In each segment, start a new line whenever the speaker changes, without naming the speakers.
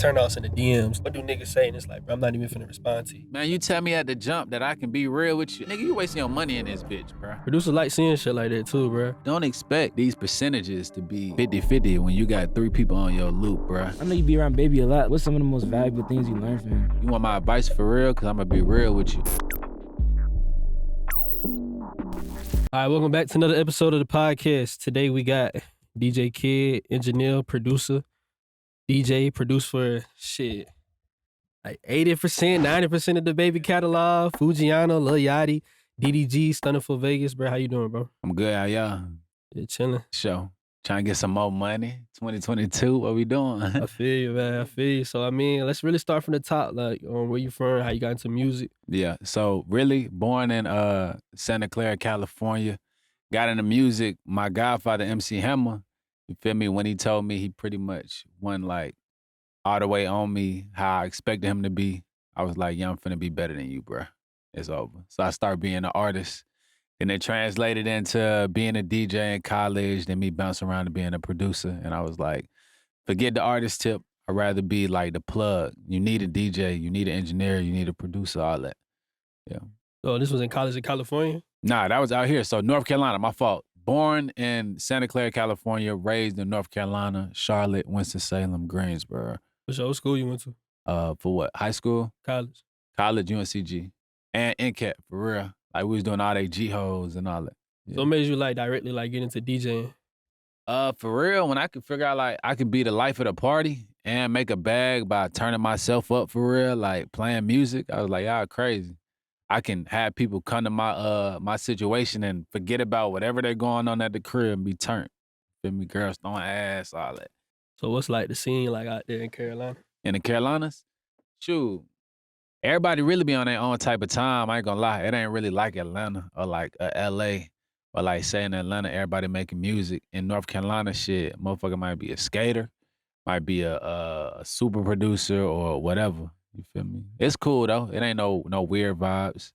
turn-offs in the DMs. What do niggas say? And it's like, bro, I'm not even finna respond to you.
Man, you tell me at the jump that I can be real with you. Nigga, you wasting your money in this bitch, bro.
Producers like seeing shit like that too, bro.
Don't expect these percentages to be 50-50 when you got 3 people on your loop, bro.
I know you be around Baby a lot. What's some of the most valuable things you learned from him?
You want my advice for real? Because I'm going to be real with you.
All right, welcome back to another episode of the podcast. Today we got DJ K.i.D, engineer, producer, DJ, produced for shit, like 80%, 90% of DaBaby catalog, Fujiano, Lil Yachty, DDG, Stunning for Vegas. Bro, how you doing, bro?
I'm good. How y'all?
Yeah, chilling.
Show. Trying to get some more money. 2022, what we doing?
I feel you, man. I feel you. So, I mean, let's really start from the top, like, where you from, how you got into music.
Yeah, so really born in Santa Clara, California. Got into music. My godfather, MC Hammer, you feel me? When he told me he pretty much won like all the way on me, how I expected him to be, I was like, yeah, I'm finna be better than you, bro. It's over. So I started being an artist. And it translated into being a DJ in college, then me bouncing around to being a producer. And I was like, forget the artist tip. I'd rather be like the plug. You need a DJ, you need an engineer, you need a producer, all that. Yeah.
So this was in college in California?
Nah, that was out here. So North Carolina, my fault. Born in Santa Clara, California, raised in North Carolina, Charlotte, Winston-Salem, Greensboro.
Which old school you went to?
For what? High school?
College.
College, UNCG. And NCAT, for real. Like, we was doing all they G-hoes and all that. Yeah.
So what made you, like, directly, like, get into DJing?
For real, when I could figure out, like, I could be the life of the party and make a bag by turning myself up for real, like, playing music, I was like, y'all crazy. I can have people come to my situation and forget about whatever they're going on at the crib and be turned. Feel me? Girls throwing ass, all that.
So what's, like, the scene, like, out there in Carolina?
In the Carolinas? Shoot. Everybody really be on their own type of time. I ain't gonna lie. It ain't really like Atlanta or like LA or like say in Atlanta, everybody making music. In North Carolina, shit, motherfucker might be a skater, might be a super producer or whatever. You feel me? It's cool though. It ain't no weird vibes,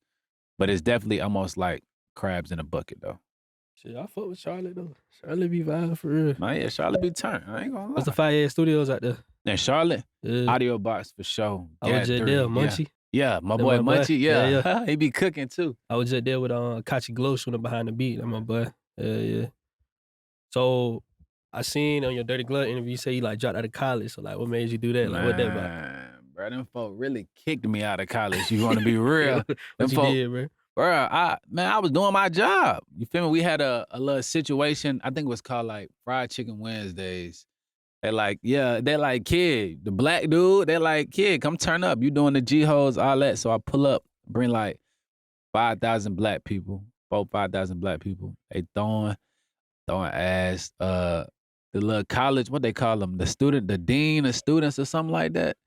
but it's definitely almost like crabs in a bucket though.
Shit, I fuck with Charlotte though. Charlotte be vibe for real.
Man, yeah, Charlotte be turned. I ain't gonna lie.
What's the 5 studios out there?
In Charlotte?
Yeah.
Audio Box for sure.
I was just there, Munchie.
Yeah, my boy Munchie, yeah. He be cooking too.
I was just there with Kachi Glow shooting behind the beat. I'm my boy. Yeah. So I seen on your Dirty Glove interview you say you like dropped out of college. So like, what made you do that? Like, what that about?
Bro, them folk really kicked me out of college. You want to be real?
What you did, bro?
Bro, I was doing my job. You feel me? We had a little situation. I think it was called like Fried Chicken Wednesdays. They like, yeah, they like, kid, the black dude, they like, kid, come turn up. You doing the G-hoes, all that. So I pull up, bring like 5,000 black people, 5,000 black people. They throwing ass. The little college, what they call them, the dean of students or something like that.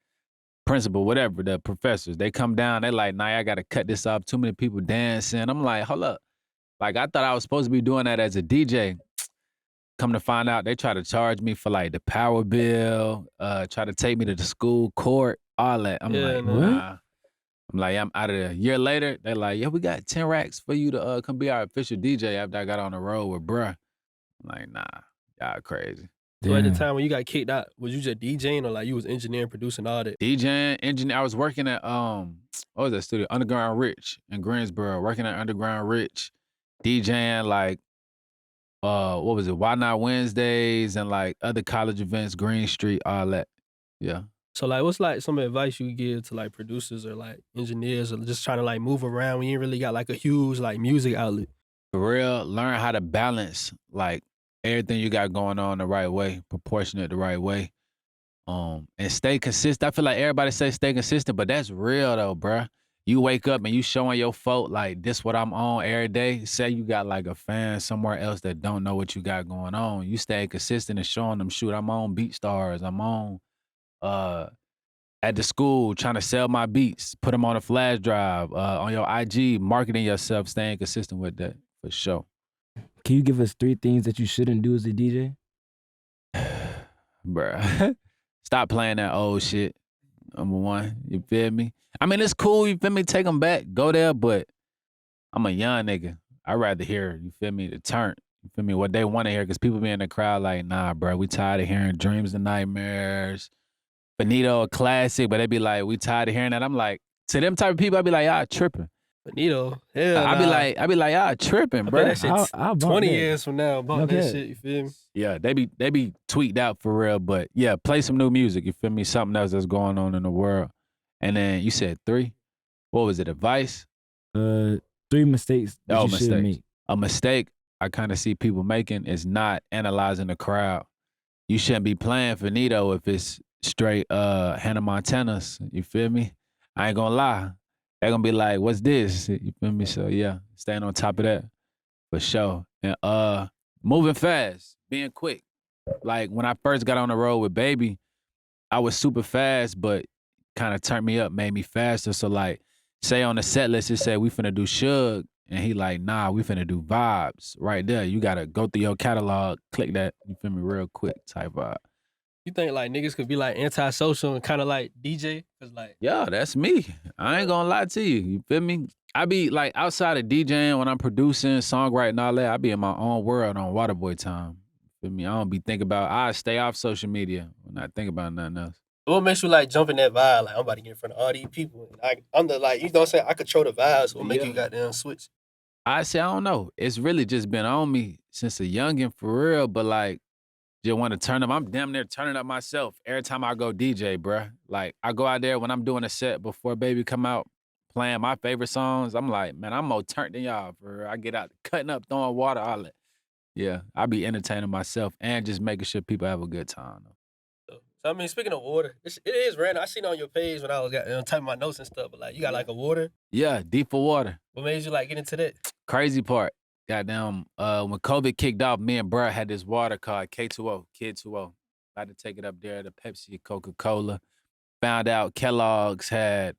Principal, whatever, the professors. They come down, they like, nah, I got to cut this off. Too many people dancing. I'm like, hold up. Like, I thought I was supposed to be doing that as a DJ. Come to find out, they try to charge me for like the power bill, try to take me to the school court, all that. I'm like, nah. I'm like, I'm out of there. A year later, they're like, yeah, we got 10 racks for you to come be our official DJ after I got on the road with bruh. I'm like, nah, y'all crazy.
So at the time when you got kicked out, was you just DJing or like you was engineering, producing, all that?
DJing, engineer. I was working at, what was that studio? Underground Rich in Greensboro, working at Underground Rich, DJing like, what was it? Why Not Wednesdays and like other college events, Green Street, all that. Yeah.
So like, what's like some advice you give to like producers or like engineers or just trying to like move around when you ain't really got like a huge like music outlet?
For real, learn how to balance like everything you got going on the right way, proportionate the right way. And stay consistent. I feel like everybody say stay consistent, but that's real though, bruh. You wake up and you showing your folk like this what I'm on every day. Say you got like a fan somewhere else that don't know what you got going on. You stay consistent and showing them, shoot, I'm on BeatStars. I'm on at the school trying to sell my beats. Put them on a flash drive. On your IG, marketing yourself, staying consistent with that for sure.
Can you give us 3 things that you shouldn't do as a DJ?
Bruh, stop playing that old shit. Number one, you feel me? I mean, it's cool, you feel me? Take them back, go there, but I'm a young nigga. I'd rather hear, you feel me, the turn. You feel me? What they want to hear, because people be in the crowd like, nah, bro, we tired of hearing dreams and nightmares. Finito a classic, but they be like, we tired of hearing that. I'm like, to them type of people, I be like, y'all tripping.
Benito, hell
I be like, y'all tripping,
I
bro.
bet that shit
I'll bump
20
that.
years from now, bump
No
that
cap.
shit, you feel me?
Yeah, they be tweaked out for real, but yeah, play some new music. You feel me? Something else that's going on in the world. And then you said 3. What was it? Advice?
3 mistakes that you should
mistakes.
make.
A mistake I kind of see people making is not analyzing the crowd. You shouldn't be playing Finito if it's straight Hannah Montana's. You feel me? I ain't gonna lie. They're gonna be like, what's this? You feel me? So yeah, staying on top of that for sure. And moving fast, being quick. Like when I first got on the road with Baby, I was super fast, but kind of turned me up, made me faster. So like, say on the set list, it said we finna do Suge, and he like, nah, we finna do Vibes. Right there, you gotta go through your catalog, click that, you feel me, real quick type vibe.
You think like niggas could be like antisocial and kind of like DJ? Cause like,
Yeah, that's me. I ain't gonna lie to you. You feel me? I be like outside of DJing when I'm producing, songwriting, all that. I be in my own world on Waterboy time. You feel me? I don't be thinking about. I stay off social media when I think about nothing else.
what makes you like jump in that vibe? Like I'm about to get in front of all these people. I'm the like, you know what I'm saying? I control the vibes. What make
Yeah.
you goddamn switch?
I say I don't know. It's really just been on me since a youngin' for real. But like, just want to turn up. I'm damn near turning up myself every time I go DJ, bruh. Like I go out there when I'm doing a set before Baby come out, playing my favorite songs. I'm like, man, I'm more turned than y'all. For real. I get out cutting up, throwing water, all that. Yeah, I be entertaining myself and just making sure people have a good time.
So I mean, speaking of water, it is random. I seen it on your page when I was typing my notes and stuff. But like, you got like a water.
Yeah, deep for water.
What made you like get into that?
Crazy part. Goddamn, when COVID kicked off, me and bruh had this water called K2O, Kid 2O. I had to take it up there to Pepsi, Coca-Cola. Found out Kellogg's had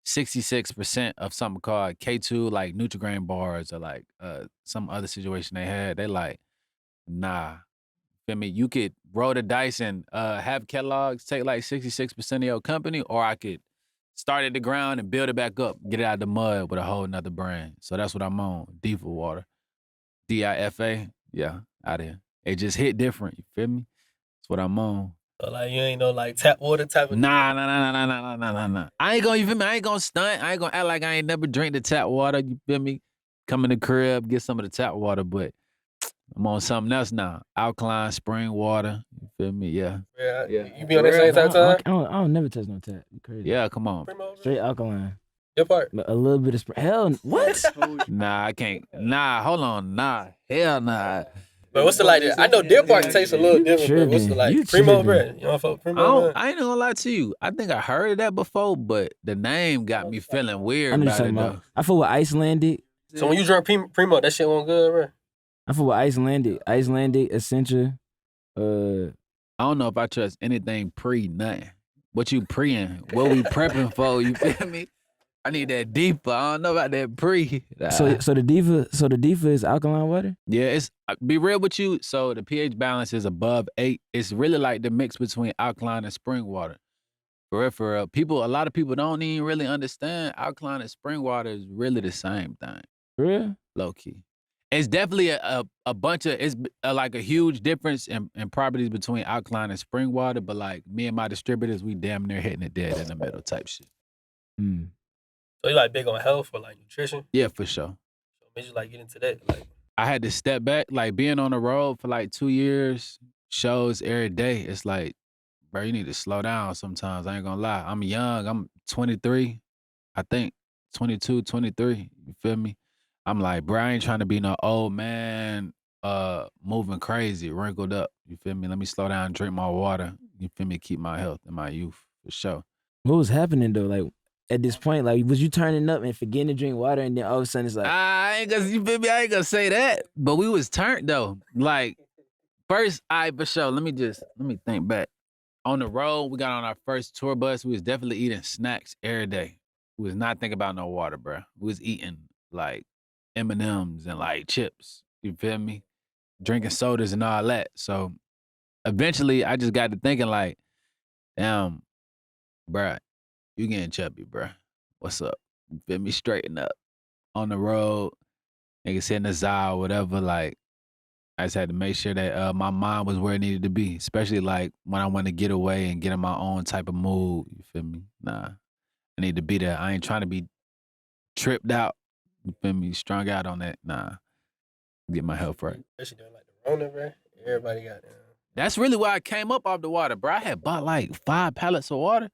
66% of something called K2, like Nutri-Grain bars or like some other situation they had. They like, nah. Feel me? You could roll the dice and have Kellogg's take like 66% of your company, or I could start at the ground and build it back up, get it out of the mud with a whole nother brand. So that's what I'm on. Difa water. DIFA. Yeah, out here. It just hit different. You feel me? That's what I'm on.
So like, you ain't no like tap water type of.
Nah. I ain't gonna, you feel me? I ain't gonna stunt. I ain't gonna act like I ain't never drink the tap water. You feel me? Come in the crib, get some of the tap water, but I'm on something else now. Alkaline spring water. You feel me? Yeah.
Yeah. You be on that same type of time?
I don't never touch no tap. You crazy?
Yeah, come on.
Straight alkaline.
Your part.
A little bit of hell. What?
Nah, I can't. Nah, hold on. Nah, hell nah.
But what's the like? I know Deer Park tastes a little different. But what's the like? Primo bread. You know, fuck Primo.
I ain't gonna lie to you. I think I heard of that before, but the name got me feeling weird
I know
about it though.
I feel with Icelandic.
So when you drink Primo, that shit won't good, bro.
I feel with Icelandic, Essentia.
I don't know if I trust anything nothing. What you preing? What we prepping for? You feel me? I need that deeper. I don't know about that pre.
So the Diva is alkaline water?
Yeah, it's be real with you. So the pH balance is above 8. It's really like the mix between alkaline and spring water. For real. A lot of people don't even really understand alkaline and spring water is really the same thing.
For real?
Low key. It's definitely a bunch of, it's like a huge difference in properties between alkaline and spring water, but like me and my distributors, we damn near hitting it dead in the middle type shit.
So you like big on health or like nutrition?
Yeah, for sure.
So made you like get into that? Like
I had to step back, like being on the road for like 2 years, shows every day. It's like, bro, you need to slow down sometimes. I ain't gonna lie. I'm young. I'm 23, I think. 22, 23. You feel me? I'm like, bro, I ain't trying to be no old man moving crazy, wrinkled up. You feel me? Let me slow down, drink my water. You feel me? Keep my health and my youth, for sure.
What was happening though? Like at this point, like was you turning up and forgetting to drink water, and then all of a sudden it's like
you feel me? I ain't gonna say that. But we was turned though. Like first, for sure. Let me think back. On the road, we got on our first tour bus. We was definitely eating snacks every day. We was not thinking about no water, bro. We was eating like M&Ms and like chips. You feel me? Drinking sodas and all that. So eventually, I just got to thinking like, damn, bro, you getting chubby, bro. What's up? You feel me? Straighten up. On the road, nigga sitting the Zao, whatever, like, I just had to make sure that my mind was where it needed to be, especially like when I want to get away and get in my own type of mood. You feel me? Nah, I need to be there. I ain't trying to be tripped out. You feel me? Strung out on that. Nah, get my health right.
Especially during like the Rona, bro. Everybody got down.
That's really why I came up off the water, bro. I had bought like 5 pallets of water,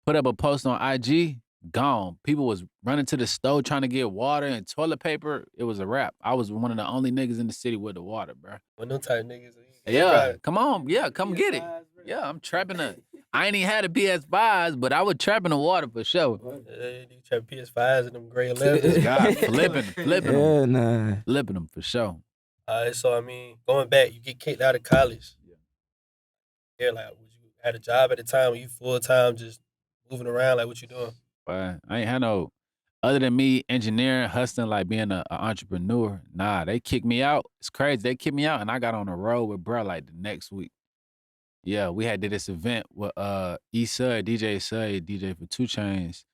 put up a post on IG, gone. People was running to the stove trying to get water and toilet paper. It was a wrap. I was one of the only niggas in the city with the water, bro.
When them type niggas,
Yeah, come on. Yeah, come get it. Yeah, I'm trapping I ain't even had a PS5s, but I was trapping the water for sure.
You trap PS5s and them gray 11s.
God, flipping them.
Nah.
Flipping them for sure.
So I mean, going back, you get kicked out of college. Yeah, like, was you had a job at the time? Were you full time just moving around? Like, what you doing?
But I ain't had no, other than me engineering, hustling, like being an entrepreneur. Nah, they kicked me out. It's crazy. They kicked me out, and I got on the road with bruh like the next week. Yeah, we had did this event with E-Sud, DJ Sud, DJ for 2 Chainz,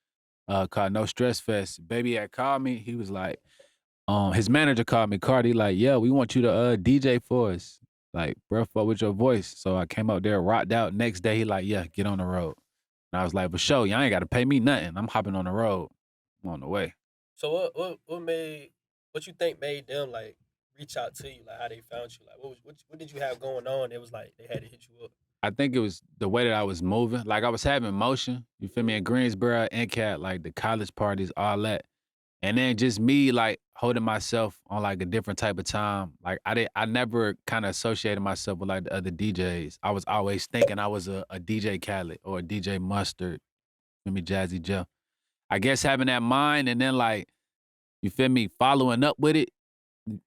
called No Stress Fest. Baby had called me. He was like, his manager called me, Cardi, like, yeah, we want you to DJ for us. Like, bruh, fuck with your voice. So I came out there, rocked out. Next day, he like, yeah, get on the road. And I was like, for sure, y'all ain't got to pay me nothing. I'm hopping on the road. I'm on the way.
So what you think made them like reach out to you? Like, how they found you? Like, what did you have going on? It was like they had to hit you up.
I think it was the way that I was moving. Like, I was having motion. You feel me? In Greensboro, NCAT, like the college parties, all that. And then just me like holding myself on like a different type of time. Like I never kind of associated myself with like the other DJs. I was always thinking I was a DJ Khaled or a DJ Mustard, feel me, Jazzy Jeff. I guess having that mind and then like, you feel me, following up with it.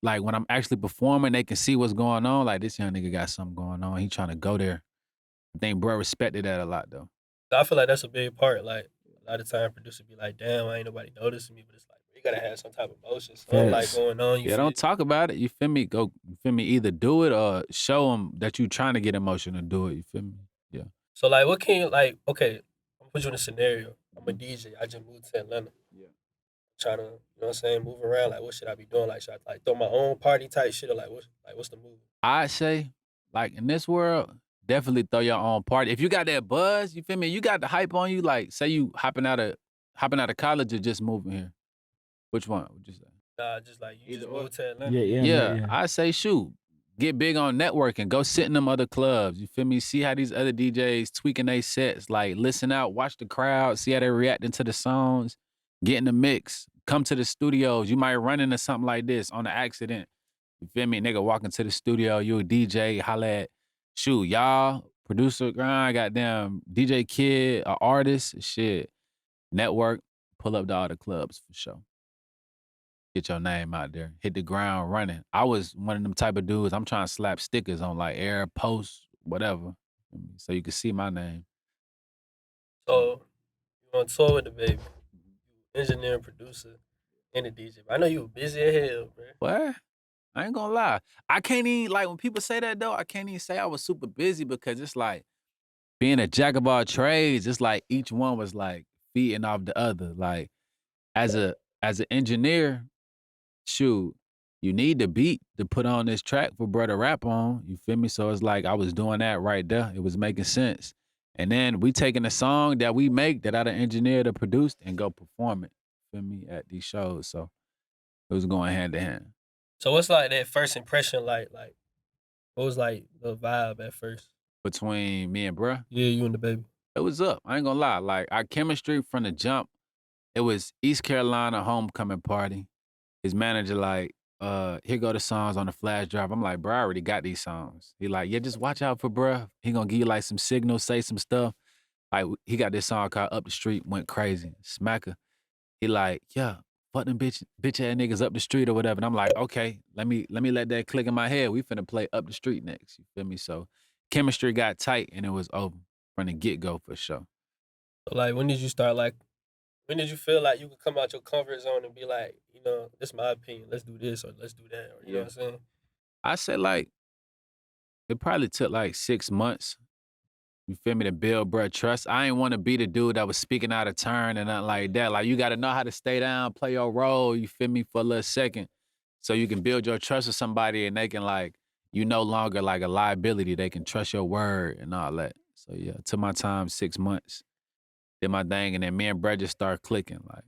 Like when I'm actually performing, they can see what's going on. Like this young nigga got something going on. He trying to go there. I think bro respected that a lot though.
I feel like that's a big part. Like a lot of time, producer be like, "Damn, ain't nobody noticing me," but it's like you gotta have some type of emotion, something like going on.
Yeah, don't talk about it. You feel me? You feel me? Either do it or show them that you trying to get emotion to do it. You feel me? Yeah.
So like, what can you like? Okay, I'm gonna put you in a scenario. I'm a DJ. I just moved to Atlanta.
Yeah.
Trying to, you know what I'm saying, move around. Like, what should I be doing? Like, should I like throw my own party type shit or what's the move?
I say, like in this world, definitely throw your own party. If you got that buzz, you feel me? You got the hype on you. Like, say you hopping out of college or just moving here. Which one would you say?
Nah, just like you just moved to Atlanta.
Yeah. I say shoot. Get big on networking. Go sit in them other clubs. You feel me? See how these other DJs tweaking their sets. Like listen out, watch the crowd, see how they reacting to the songs. Get in the mix. Come to the studios. You might run into something like this on an accident. You feel me? Nigga walk into the studio, you a DJ, holla at, shoot, y'all, ProducerGrind, goddamn, DJ K.i.D, an artist, shit. Network, pull up to all the clubs for sure. Get your name out there. Hit the ground running. I was one of them type of dudes. I'm trying to slap stickers on like air, posts, whatever. So you can see my name.
So you on tour with DaBaby, engineer, producer, and a DJ. I know you were busy as hell, bro.
What? I ain't gonna lie. I can't even, like, when people say that, though, I can't even say I was super busy because it's like being a jack of all trades, it's like each one was like feeding off the other. Like, as an engineer, shoot, you need the beat to put on this track for brother rap on. You feel me? So it's like I was doing that right there. It was making sense. And then we taking a song that we make that I done engineered or produced and go perform it. Feel me? At these shows. So it was going hand to hand.
So what's like that first impression like what was like the vibe at first?
Between me and bruh?
Yeah, you and DaBaby.
It was up. I ain't gonna lie. Like our chemistry from the jump, it was East Carolina homecoming party. His manager like, here go the songs on the flash drive. I'm like, bro, I already got these songs. He like, yeah, just watch out for bruh. He gonna give you like some signals, say some stuff. Like he got this song called Up the Street, went crazy. Smacker. He like, yeah, fuck them bitch ass niggas up the street or whatever. And I'm like, okay, let me let that click in my head. We finna play Up the Street next. You feel me? So chemistry got tight and it was over from the get-go for sure.
So like when did you feel like you could come out your comfort zone and be like, you know, this is my opinion, let's do this or let's do that, or you know what I'm saying?
I said like, it probably took like 6 months. You feel me? To build bruh trust. I ain't want to be the dude that was speaking out of turn and nothing like that. Like you got to know how to stay down, play your role. You feel me? For a little second, so you can build your trust with somebody and they can like you no longer like a liability. They can trust your word and all that. So yeah, took my time, 6 months, did my thing, and then me and Brett just started clicking like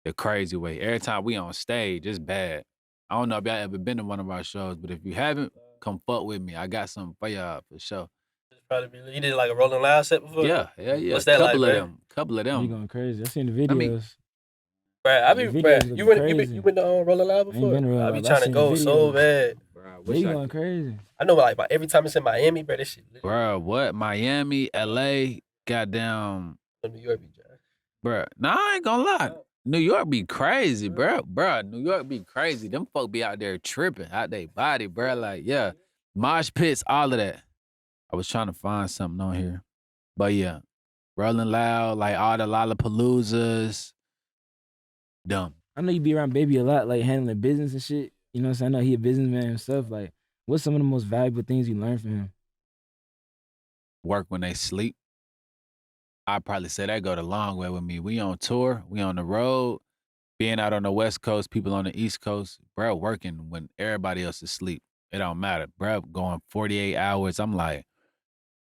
the crazy way. Every time we on stage, it's bad. I don't know if y'all ever been to one of our shows, but if you haven't, come fuck with me. I got something for y'all for sure.
Probably be. You did like a Rolling Loud set before?
Yeah.
What's that
couple
like,
of
man?
them. Couple of
You
them.
going crazy. I seen the videos.
I mean,
Bruh, I be,
The videos
bruh,
look
you went
crazy.
to Rolling Loud
I ain't
before?
been to Rolling
I be
Loud, but I
trying to
seen
go
the
so
videos.
bad.
Bro,
They going crazy.
I know like every time it's in Miami, bruh, this shit lit.
Bro, what? Miami, LA, goddamn.
New York be dry.
Bro, nah, I ain't gonna lie. New York be crazy, bro. Bro, New York be crazy. Them folk be out there tripping out their body, bro. Like, yeah, mosh pits, all of that. I was trying to find something on here, but yeah, Rolling Loud, like all the Lollapaloozas, dumb.
I know you be around Baby a lot, like handling business and shit. You know what I'm saying? I know he a businessman himself. Like, what's some of the most valuable things you learned from him?
Work when they sleep. I'd probably say that go the long way with me. We on tour, we on the road, being out on the West Coast, people on the East Coast, bro, working when everybody else is asleep. It don't matter, bro. Going 48 hours. I'm like,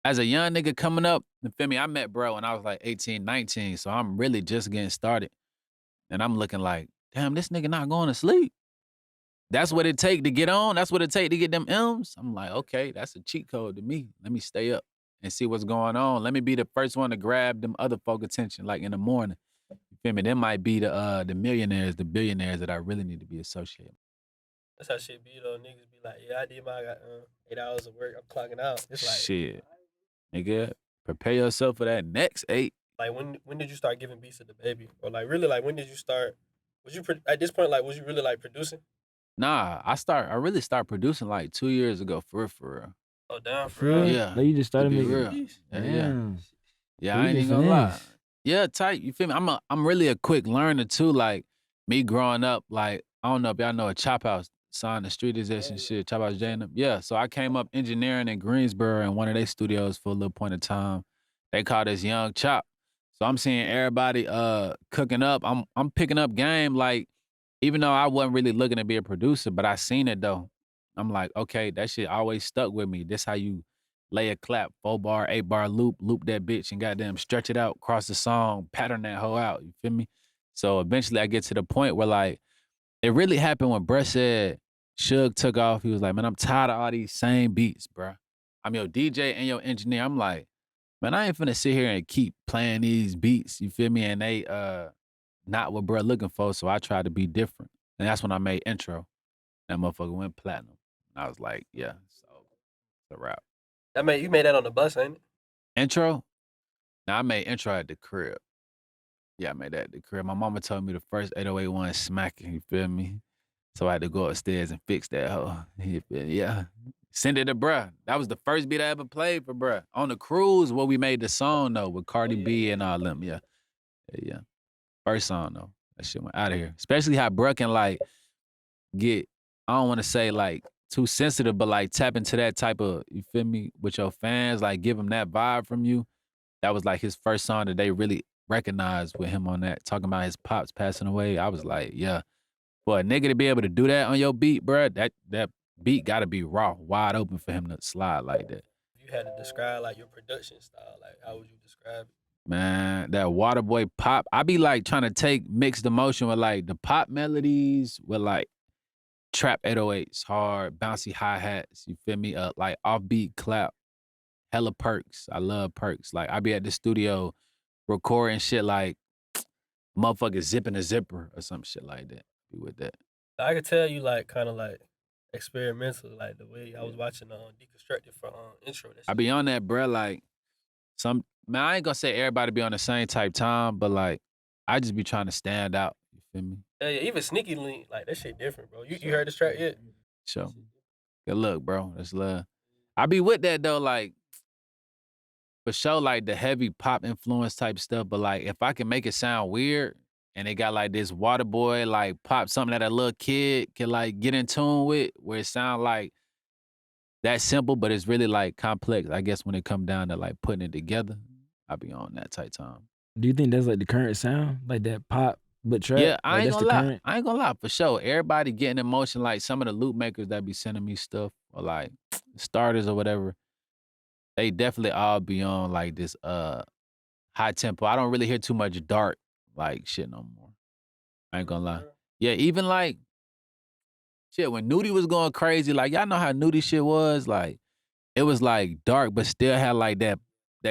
as a young nigga coming up, you feel me? I met bro when I was like 18, 19, so I'm really just getting started. And I'm looking like, damn, this nigga not going to sleep. That's what it take to get on. That's what it take to get them M's. I'm like, okay, that's a cheat code to me. Let me stay up and see what's going on. Let me be the first one to grab them other folk attention, like in the morning. You feel me? Them might be the millionaires, the billionaires that I really need to be associated.
That's how shit be though. Niggas be like, yeah, I did my 8 hours of work. I'm clocking out. It's like
Shit, nigga, prepare yourself for that next 8.
Like when did you start giving beats to DaBaby? Or like really like when did you start? Was you at this point like was you really like producing?
Nah, I really started producing like 2 years ago, for real.
Oh damn,
For real?
Yeah.
Like you just started
To be
making
real.
beats?
Yeah.
Damn.
Yeah,
So
I
you
ain't
just
even gonna lie.
finesse.
Yeah, tight. You feel me? I'm really a quick learner too. Like me growing up, like I don't know if y'all know a Chop House signed the street edition shit. Chop House J and them. Yeah, so I came up engineering in Greensboro in one of their studios for a little point of time. They called us Young Chop. So I'm seeing everybody cooking up. I'm picking up game. Like even though I wasn't really looking to be a producer, but I seen it though. I'm like, okay, that shit always stuck with me. This how you lay a clap, 4-bar, 8-bar loop that bitch and goddamn stretch it out, cross the song, pattern that hoe out. You feel me? So eventually I get to the point where like it really happened when Bruh said Suge took off. He was like, man, I'm tired of all these same beats, bruh. I'm your DJ and your engineer. I'm like, man, I ain't finna sit here and keep playing these beats. You feel me? And they not what bruh looking for. So I tried to be different. And that's when I made Intro. That motherfucker went platinum. And I was like, yeah, so it's a wrap.
You made that on the bus, ain't it?
Intro? Now I made Intro at the crib. Yeah, I made that at the crib. My mama told me the first 808 smacking, you feel me? So I had to go upstairs and fix that hoe. Yeah. Send it to bruh. That was the first beat I ever played for bruh. On the cruise where we made the song though with Cardi B and all them. Yeah. Yeah. First song though. That shit went out of here. Especially how bruh can like get, I don't want to say like too sensitive, but like tap into that type of, you feel me, with your fans, like give them that vibe from you. That was like his first song that they really recognized with him on that, talking about his pops passing away. I was like, yeah. For a nigga to be able to do that on your beat, bruh, that beat gotta be raw, wide open for him to slide like that.
If you had to describe like your production style, like how would you describe it?
Man, that Waterboy pop, I be like trying to take mixed emotion with like the pop melodies with like trap 808s, hard, bouncy hi-hats, you feel me? Like offbeat clap, hella perks. I love perks. Like I be at the studio recording shit like motherfuckers zipping a zipper or some shit like that. Be with that.
I could tell you like kind of like experimental, like the way I was watching Deconstructed for Intro.
I be on that, bruh, like man, I ain't gonna say everybody be on the same type time, but like I just be trying to stand out. You feel me?
Yeah, even Sneaky Link, like that shit different, bro. You heard this track yet?
So good luck, bro. That's love. I be with that though, like for sure, like the heavy pop influence type stuff. But like if I can make it sound weird and it got like this water boy, like pop something that a little kid can like get in tune with, where it sound like that simple, but it's really like complex. I guess when it come down to like putting it together, I be on that type time.
Do you think that's like the current sound? Like that pop but trap.
Yeah, I
like,
ain't
that's
gonna
the
lie.
current.
I ain't gonna lie for sure. Everybody getting in motion, like some of the loop makers that be sending me stuff or like starters or whatever. They definitely all be on like this high tempo. I don't really hear too much dark like shit no more. I ain't gonna lie. Yeah, even like shit when Nudie was going crazy, like y'all know how Nudie shit was, like it was like dark, but still had like that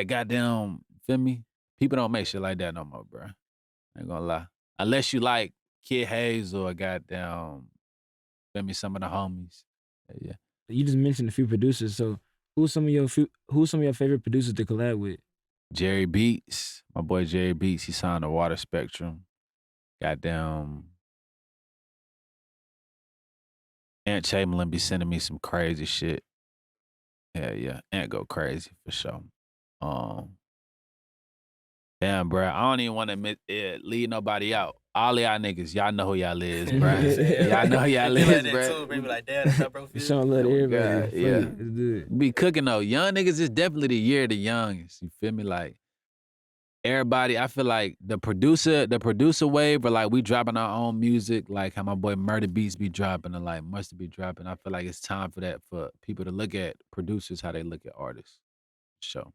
goddamn feel me. People don't make shit like that no more, bro. I ain't gonna lie. Unless you like Kid Hayes or goddamn feel me, some of the homies. Yeah.
You just mentioned a few producers. So who's some of your favorite producers to collab with?
Jerry Beats, my boy Jerry Beats, he signed to Water Spectrum. Goddamn Ant Chamberlain be sending me some crazy shit. Yeah. Ant go crazy for sure. Damn, bro. I don't even want to leave nobody out. All of y'all niggas, y'all know who y'all is, bro. Y'all know who y'all is, bro.
Too, like, damn, that's how bro
You
feel.
showing love to everybody.
God, yeah.
It's good.
Be cooking though. Young niggas is definitely the year of the youngest. You feel me? Like everybody, I feel like the producer wave, or like we dropping our own music, like how my boy Murder Beats be dropping and like Mustard be dropping. I feel like it's time for that for people to look at producers how they look at artists. So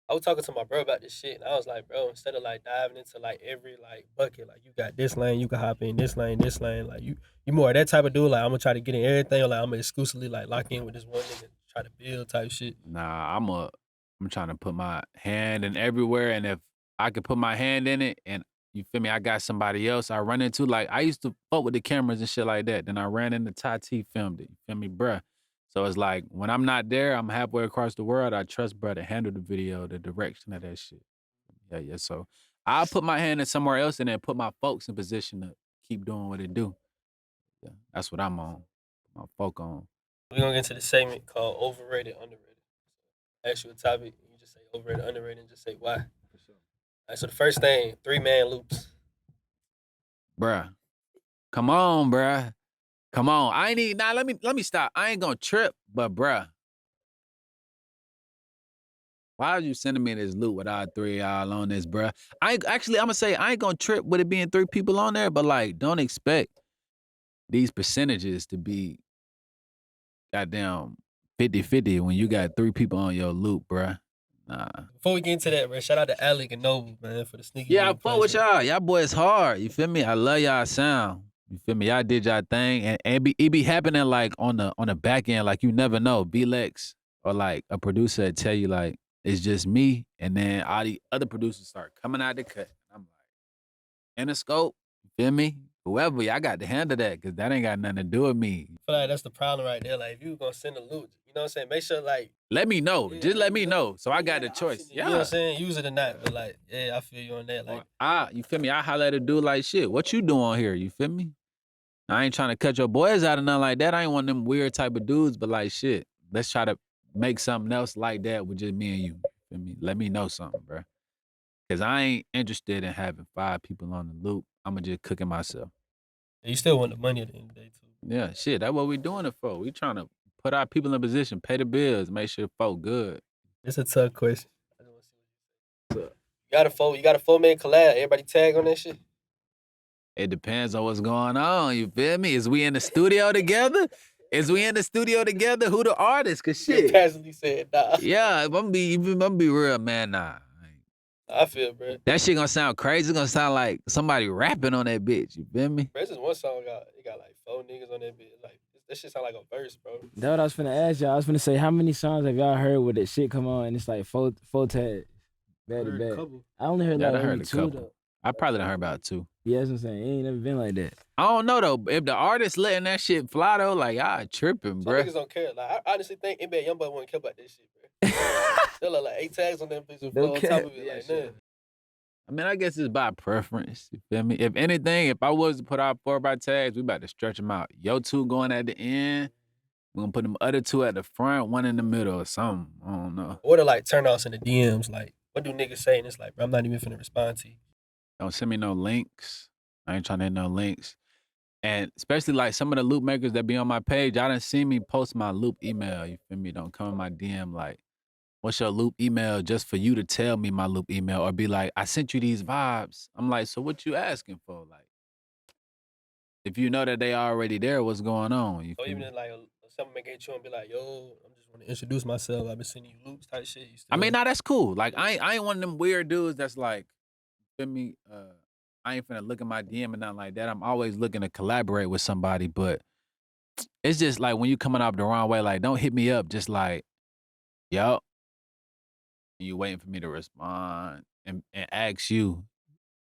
I was talking to my bro about this shit, and I was like, bro, instead of like diving into like every like bucket, like you got this lane, you can hop in this lane, like you more that type of dude. Like I'm gonna try to get in everything, or like I'm gonna exclusively like lock in with this one nigga, try to build type shit.
nah, I'm trying to put my hand in everywhere, and if I could put my hand in it, and you feel me, I got somebody else I run into. Like I used to fuck with the cameras and shit like that. Then I ran into Tati, filmed it. You feel me, bruh? So it's like when I'm not there, I'm halfway across the world. I trust bruh to handle the video, the direction of that shit. Yeah. So I'll put my hand in somewhere else and then put my folks in position to keep doing what it do. Yeah, that's what I'm on. My folk on.
We're gonna get into the segment called Overrated, Underrated. Ask you a topic, you just say overrated, underrated, and just say why. All right, so the first thing, 3-man loops.
Bruh. Come on, bruh. Come on. I ain't need nah, let me stop. I ain't gonna trip, but bruh. Why are you sending me this loop with all three of y'all on this, bruh? I'm gonna say I ain't gonna trip with it being 3 people on there, but like don't expect these percentages to be goddamn 50-50 when you got 3 people on your loop, bruh. Nah.
Before we get into that, bro, shout out to Alec and Noble, man, for the sneaky.
Yeah, I fuck with y'all. Y'all boys hard. You feel me? I love y'all sound. You feel me? Y'all did y'all thing, and it be happening like on the back end, like you never know. B-Lex or like a producer would tell you like it's just me, and then all the other producers start coming out the cut. I'm like, Interscope, you feel me? Whoever, y'all got to handle that because that ain't got nothing to do with me.
I feel like that's the problem right there. Like if you gonna send a loop, you know what I'm saying? Make sure like
Let me know. Just let me know. So I got the choice.
You know what I'm saying? Use it or not, but like, yeah, I feel you on that. Like,
you feel me? I holler at a dude like shit. What you doing here? You feel me? I ain't trying to cut your boys out or nothing like that. I ain't one of them weird type of dudes, but like shit, let's try to make something else like that with just me and you. Feel me? Let me know something, bro. Cause I ain't interested in having 5 people on the loop. I'ma just cook it myself.
you still want the money at the end of the day too.
Yeah, shit. That's what we doing it for. We trying to put our people in position, pay the bills, make sure folk good.
It's a tough question. You got a 4-man collab. Everybody tag on that shit.
It depends on what's going on. You feel me? Is we in the studio together? Who the artist? Cause
You
shit.
passively said nah.
Yeah, I'm gonna be real, man. Nah.
I feel, bro.
That shit gonna sound crazy. It's gonna sound like somebody rapping on that bitch. You feel me?
Bro, it's just one song it got like 4 niggas on that bitch. Like that shit sound like a verse, bro.
That's what I was finna ask y'all. I was finna say, how many songs have y'all heard where that shit come on and it's like four tags back to back? I only heard like
I heard
maybe
a
2
couple.
though.
I probably done heard about 2.
Yeah, that's what I'm saying. It ain't never been like that.
I don't know though. If the artist letting that shit fly though, like I tripping,
Some
bro.
niggas don't care. Like I honestly think NBA Youngboy wouldn't care about that shit, bro. There like 8 tags on them bitch with
No
on
cap.
top of it,
Yeah,
like
sure.
that.
I mean, I guess it's by preference. You feel me? If anything, if I was to put out 4x tags, we about to stretch them out. Yo 2 going at the end. We're gonna put them other 2 at the front, 1 in the middle or something. I don't know.
Or the like turn-offs in the DMs, like what do niggas say? And it's like, bro, I'm not even finna respond to you.
Don't send me no links. I ain't trying to hit no links. And especially like some of the loop makers that be on my page, I done seen me post my loop email. You feel me? Don't come in my DM like what's your loop email, just for you to tell me my loop email, or be like, I sent you these vibes. I'm like, so what you asking for? Like, if you know that they already there, what's going on? You
Or
feel
even
me?
if, like something make it you and be like, yo, I'm just want to introduce myself. I've been sending you loops type shit. You still,
I mean, nah, that's cool. Like, I ain't one of them weird dudes that's like, feel me? I ain't finna look at my DM and nothing like that. I'm always looking to collaborate with somebody, but it's just like when you coming up the wrong way, like, don't hit me up just like, yo, you waiting for me to respond and ask you,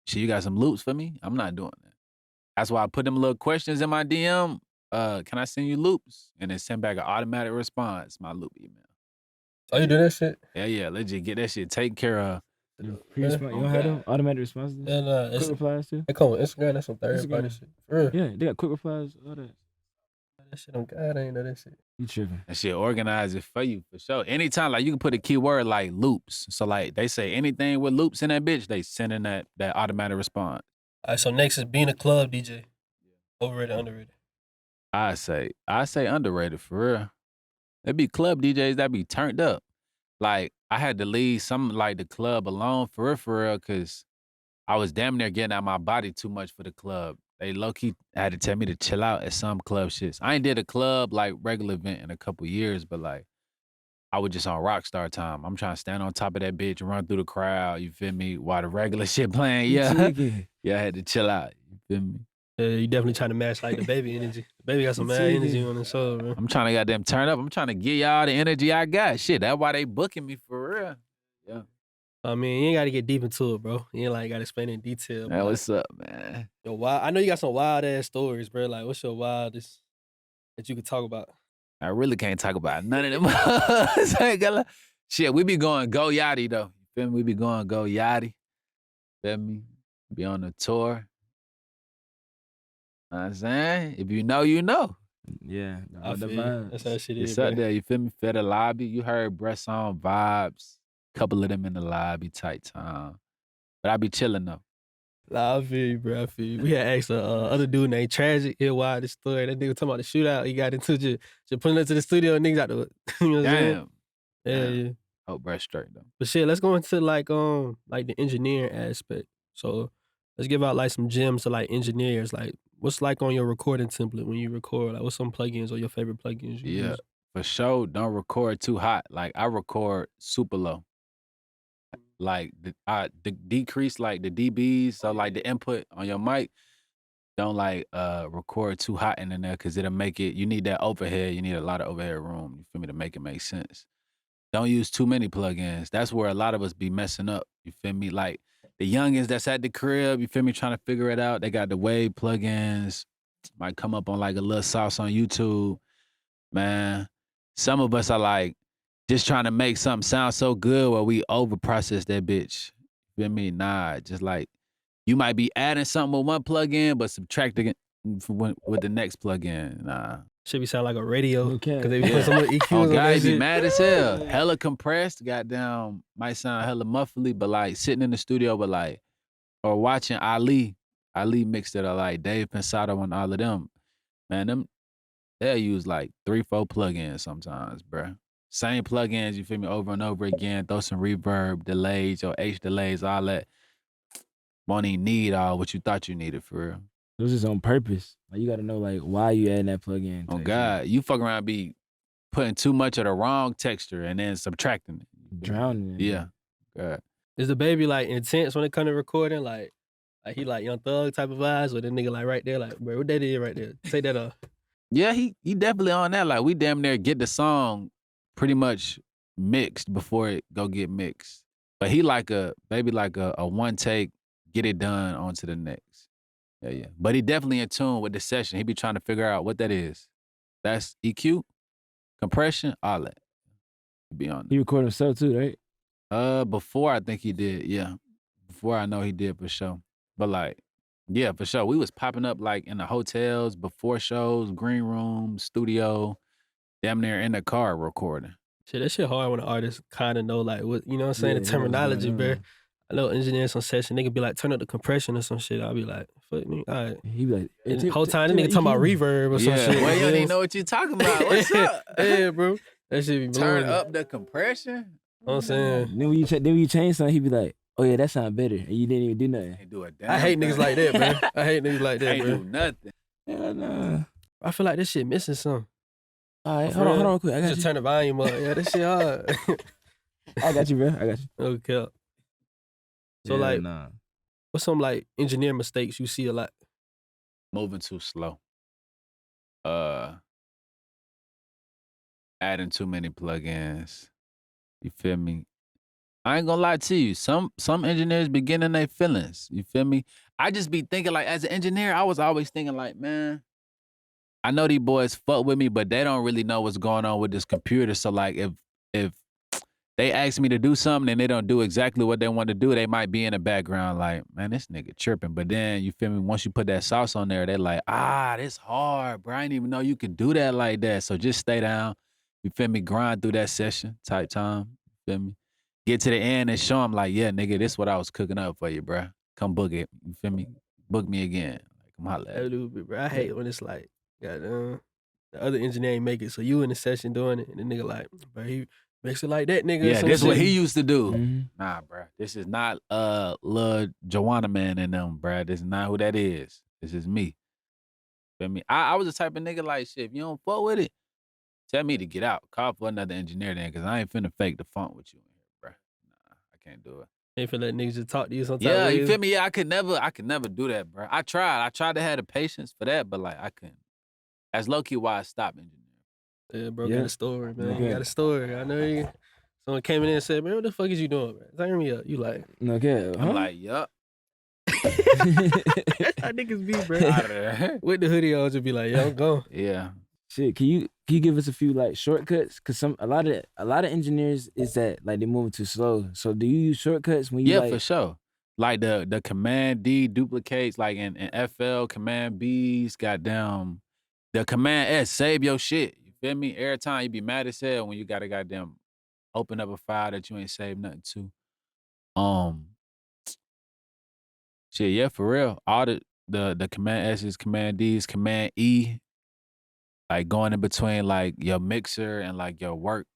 shit, you got some loops for me? I'm not doing that. That's why I put them little questions in my DM. Can I send you loops? And then send back an automatic response, my loop email.
Oh, you do that shit?
Yeah, legit get that shit taken care of.
You don't have them automatic responses?
And
Quick replies too?
they come with Instagram. That's some third party shit. For real.
Yeah, they got quick replies, all that.
That shit on God, I ain't know that shit.
You tripping.
That shit organize it for you, for sure. Anytime, like, you can put a keyword like loops. So, like, they say anything with loops in that bitch, they send in that automatic response.
All right, so next is being a club DJ. Overrated, underrated.
I say underrated, for real. There be club DJs that be turned up. Like, I had to leave some, like, the club alone, for real, because I was damn near getting out my body too much for the club. They low-key had to tell me to chill out at some club shits. I ain't did a club, like, regular event in a couple years, but, like, I was just on rockstar time. I'm trying to stand on top of that bitch, run through the crowd, you feel me, while the regular shit playing. Yeah, yeah, I had to chill out, you feel me?
Yeah, you definitely trying to match like DaBaby energy. DaBaby got some mad energy on the show, bro.
I'm trying to goddamn turn up. I'm trying to give y'all the energy I got. Shit, that's why they booking me, for real. Yeah.
I mean, you ain't got to get deep into it, bro. You ain't like got to explain in detail.
Man, what's up, man?
Yo, wild. I know you got some wild ass stories, bro. Like, what's your wildest that you could talk about?
I really can't talk about none of them. Shit, we be going go yachty though. You feel me? We be going go yachty. Feel me? Be on the tour. Know what I'm saying? If you know, you know.
Yeah.
I feel you. That's how shit is,
It's up
bro.
there, you feel me? Fed the lobby. You heard breast on vibes. Couple of them in the lobby, tight time. But I be chilling though.
Nah, I feel you, bro. I feel you. We had asked other dude named Tragic here Wildest story. That nigga talking about the shootout. He got into just pulling up to the studio and niggas out the you know what I'm saying?
Damn.
Yeah.
Hope breast straight though.
But shit, let's go into like the engineering aspect. So let's give out like some gems to like engineers. Like what's like on your recording template when you record? Like what's some plugins or your favorite plugins you use?
For sure. Don't record too hot. Like I record super low. Like the decrease like the dBs, so like the input on your mic. Don't like record too hot in there because it'll make it. You need that overhead. You need a lot of overhead room. You feel me, to make it make sense. Don't use too many plugins. That's where a lot of us be messing up. You feel me? Like the youngins that's at the crib, you feel me, trying to figure it out. They got the Wave plugins. Might come up on like a little sauce on YouTube. Man, some of us are like just trying to make something sound so good where we over process that bitch. You feel me? Nah, just like you might be adding something with one plugin, but subtracting it with the next plugin. Nah.
Should be sound like a radio.
Okay.
Cause they be putting so much EQs
Oh,
on that
guys be
shit.
mad as hell. Hella compressed, goddamn, might sound hella muffly, but like sitting in the studio, but like, or watching Ali mixed it, or like Dave Pensado and all of them. Man, they'll use like 3-4 plugins sometimes, bruh. Same plugins, you feel me, over and over again. Throw some reverb, delays, or H delays, all that. Won't even need all what you thought you needed, for real.
It was just on purpose. Like you gotta know like why you adding that plug-in.
Oh God, you fuck around be putting too much of the wrong texture and then subtracting it.
Drowning.
Yeah. God.
Is DaBaby like intense when it come to recording? Like he like Young Thug type of vibes, or that nigga like right there, like bro, what that is right there? Take that off.
Yeah, he definitely on that. Like we damn near get the song pretty much mixed before it go get mixed. But he like a one take, get it done on to the next. Yeah. But he definitely in tune with the session. He be trying to figure out what that is. That's EQ, compression, all that. He be on
He recorded himself too, right?
Before I think he did, yeah. Before I know he did for sure. But like, yeah, for sure. We was popping up like in the hotels, before shows, green room, studio, damn near in the car recording.
Shit, that shit hard when an artist kind of know like what, you know what I'm saying,
Yeah,
the
what's
terminology,
going
bro.
on.
I know engineers on session, they could be like, turn up the compression or some shit. I'll be like, fuck me, all right.
He be like,
And the whole time, this nigga talking about reverb or some
Yeah,
shit.
well, you
know?
don't even know what you talking about. What's up?
Yeah, bro. That shit be blowing
Turn
me.
up the compression?
know what I'm saying?
Then when you change something, he be like, "Oh yeah, that sound better," and you didn't even do nothing.
Ain't do a damn
I hate niggas
thing.
like that, bro. I hate niggas like that,
Ain't
bro.
do nothing.
Hell no.
I feel like this shit missing something.
All right,
For
hold on
real.
real quick. I got
Just
you.
turn the volume up. Yeah, this shit hard.
I got you, bro. I got you.
Okay. So
Yeah,
like,
nah.
what's some like engineer mistakes you see a lot?
Moving too slow. Adding too many plugins. You feel me? I ain't gonna lie to you. Some engineers be getting in their feelings. You feel me? I just be thinking like, as an engineer, I was always thinking like, man, I know these boys fuck with me, but they don't really know what's going on with this computer. So like, if they ask me to do something and they don't do exactly what they want to do, they might be in the background like, man, this nigga tripping. But then, you feel me, once you put that sauce on there, they like, this hard, bro. I didn't even know you could do that like that. So just stay down, you feel me, grind through that session type time, you feel me? Get to the end and show them like, yeah, nigga, this what I was cooking up for you, bro. Come book it, you feel me? Book me again. Like, come holla at me.
Absolutely, bro. I hate when it's like, goddamn, the other engineer ain't make it, so you in the session doing it, and the nigga like, bro, he makes it like that, nigga. or
Yeah,
some
this is what
shit.
he used to do.
Mhm.
Nah, bruh. This is not Lil Joanna Man and them, bruh. This is not who that is. This is me. Feel me? I was the type of nigga like, shit, if you don't fuck with it, tell me to get out. Call for another engineer then, because I ain't finna fake the funk with you in here, bruh. Nah, I can't do it.
Ain't finna let niggas just talk to you sometimes.
Yeah, you feel me? Yeah, I could never do that, bruh. I tried to have the patience for that, but like, I couldn't. That's low-key why I stopped engineering.
Yeah, bro,
Yeah.
got a story, man.
Okay.
You got a story. I know you. Someone came in there and said, man, what the fuck is you doing, man? Turn me up. You like,
Okay.
I'm like, yup.
that's how niggas be, bro.
Out of there.
With the hoodie on, just be like, yeah, I'm gone.
Yeah.
shit. Can you give us a few like shortcuts? Cause a lot of engineers is that like they moving too slow. So do you use shortcuts when you
Yeah,
like?
for sure. Like the Command D duplicates, like in FL, Command B's, goddamn, the Command S, save your shit. You feel me? Every time you be mad as hell when you gotta goddamn open up a file that you ain't saved nothing to. Shit, yeah, for real. All the Command S's, Command D's, Command E, like going in between like your mixer and like your work,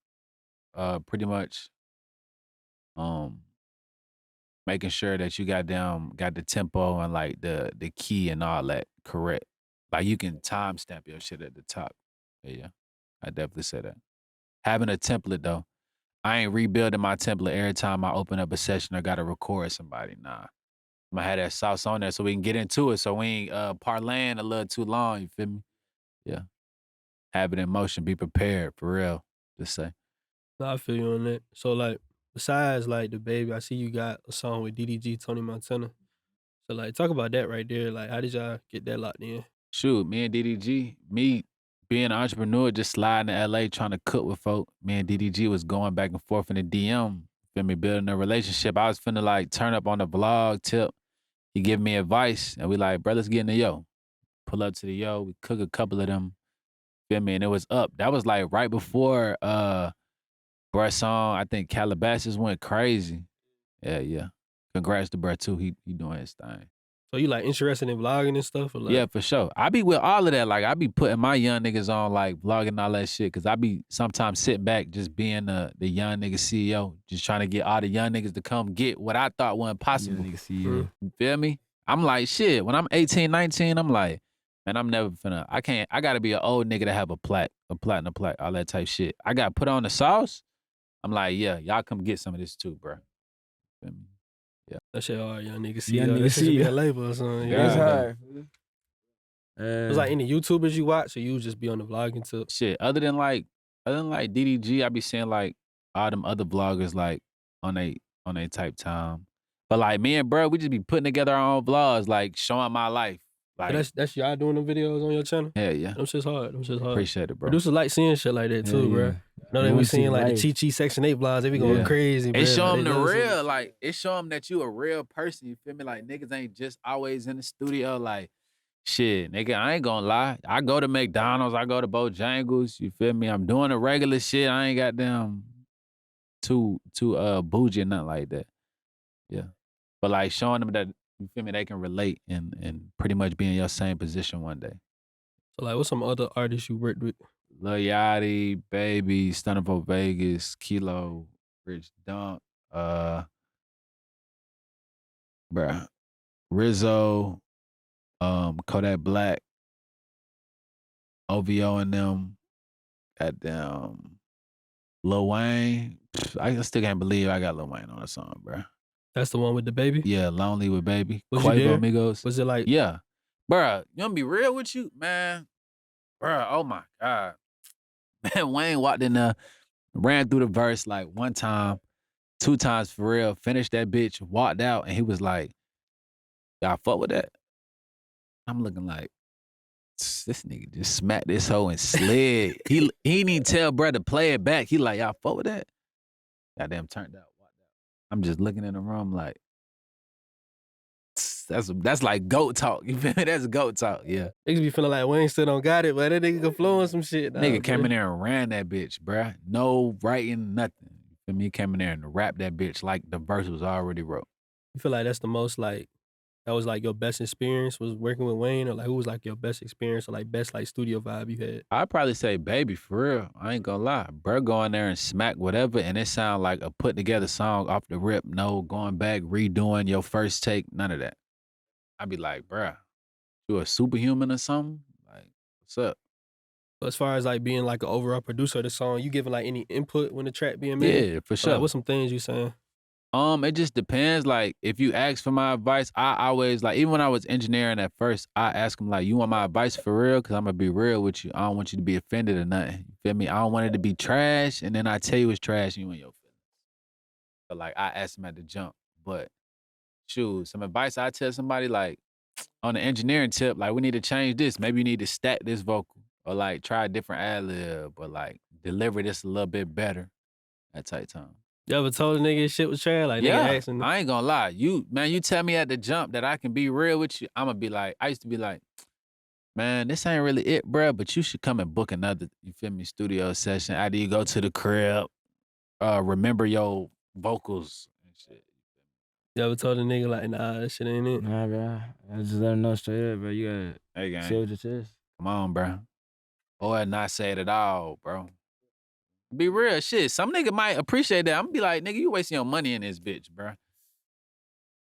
pretty much. Making sure that you got the tempo and like the key and all that correct. Like you can timestamp your shit at the top. Yeah, I definitely say that. Having a template though, I ain't rebuilding my template every time I open up a session or gotta record somebody. Nah, I'm gonna have that sauce on there so we can get into it. So we ain't parlaying a little too long. You feel me? Yeah. Have it in motion. Be prepared for real. Just say.
No, I feel you on that. So like, besides like DaBaby, I see you got a song with DDG, Tony Montana. So like, talk about that right there. Like, how did y'all get that locked in?
Shoot, me and DDG, me being an entrepreneur, just sliding to LA trying to cook with folk. Me and DDG was going back and forth in the DM, feel me, building a relationship. I was finna like turn up on the vlog tip. He give me advice, and we like, bro, let's get in the yo. Pull up to the yo, we cook a couple of them, feel me, and it was up. That was like right before bruh's song, I think Calabasas went crazy. Yeah. Congrats to bruh too, he doing his thing.
So you like interested in vlogging and stuff? Or like,
Yeah, for sure. I be with all of that. Like, I be putting my young niggas on, like, vlogging all that shit. Cause I be sometimes sitting back, just being the young nigga CEO, just trying to get all the young niggas to come get what I thought wasn't possible.
Nigga see you.
You feel me? I'm like, shit, when I'm 18, 19, I'm like, man, I'm never finna, I gotta be an old nigga to have a platinum plaque, all that type shit. I got put on the sauce. I'm like, yeah, y'all come get some of this too, bro. Feel me?
that shit hard, young nigga. See,
Young
that
nigga
shit
see
should be
ya.
a label or something.
Yeah.
It's
Yeah.
hard.
It's like any YouTubers you watch, or you just be on the vlogging tip.
Shit, other than like DDG, I be seeing like all them other vloggers like on they type time. But like me and bro, we just be putting together our own vlogs, like showing my life. Like,
But that's y'all doing them videos on your channel.
yeah.
Them shit's hard. Them shit's hard.
Appreciate it, bro.
Producers like seeing shit like that too, bro. Know they
wanna
be
see
seeing like the
life.
Chi Section 8 vlogs. They be going
Yeah.
crazy, bro.
It show
Like,
them
they
the
love seeing-
real, like it show them that you a real person. You feel me? Like niggas ain't just always in the studio. Like shit, nigga, I ain't gonna lie. I go to McDonald's, I go to Bojangles. You feel me? I'm doing the regular shit. I ain't got them too bougie or nothing like that. Yeah, but like showing them that you feel me, they can relate and pretty much be in your same position one day.
So like, what's some other artists you worked with?
Lil Yachty, Baby, Stunner for Vegas, Kilo, Rich Dunk, bruh, Rizzo, Kodak Black, OVO and them, goddamn Lil Wayne. I still can't believe I got Lil Wayne on a song, bruh.
That's the one with DaBaby?
Yeah, Lonely with Baby.
Was you
Quavo
there?
Amigos.
Was it like
Yeah. Bruh, you wanna be real with you? Man. Bruh, oh my God. Man, Wayne walked in there, ran through the verse like one time, 2 times for real, finished that bitch, walked out, and he was like, y'all fuck with that? I'm looking like, this nigga just smacked this hoe and slid. he didn't even tell bruh to play it back. He like, y'all fuck with that? Goddamn turned out, walked out. I'm just looking in the room like, that's like GOAT talk. You feel me? That's GOAT talk, yeah.
niggas be feeling like Wayne still don't got it, but that nigga can flow on some shit.
Nigga came in there and ran that bitch, bruh. No writing, nothing. You feel me? He came in there and rapped that bitch like the verse was already wrote.
You feel like that's the most like that was like your best experience was working with Wayne, or like who was like your best experience or like best like studio vibe you had?
I'd probably say Baby, for real. I ain't gonna lie. Bruh go in there and smack whatever, and it sound like a put together song off the rip. No going back, redoing your first take, none of that. I'd be like, bruh, you a superhuman or something? Like, what's up?
But as far as like being like an overall producer of the song, you giving like any input when the track being made?
Yeah, for
Or,
sure.
like, what's some things you saying?
It just depends. Like, if you ask for my advice, I always, like, even when I was engineering at first, I ask them, like, you want my advice for real? Because I'm going to be real with you. I don't want you to be offended or nothing. You feel me? I don't want it to be trash, and then I tell you it's trash, and you in your feelings. But, like, I ask them at the jump. But, shoot, some advice I tell somebody, like, on the engineering tip, like, we need to change this. Maybe you need to stack this vocal. Or, like, try a different ad-lib. Or, like, deliver this a little bit better. That type time.
You ever told a nigga shit was trash? Like,
Yeah,
nigga asking.
I ain't gonna lie. You tell me at the jump that I can be real with you, I'm gonna be like, I used to be like, man, this ain't really it, bruh, but you should come and book another, you feel me, studio session. After you go to the crib, remember your vocals and shit.
You ever told a nigga like, nah, that shit ain't it?
Nah, bro. I just let him know straight up, bro. You
Hey,
gotta
gang,
say what your chest.
come on, bruh. Or not say it at all, bro. Be real, shit. Some nigga might appreciate that. I'm gonna be like, nigga, you wasting your money in this bitch, bruh.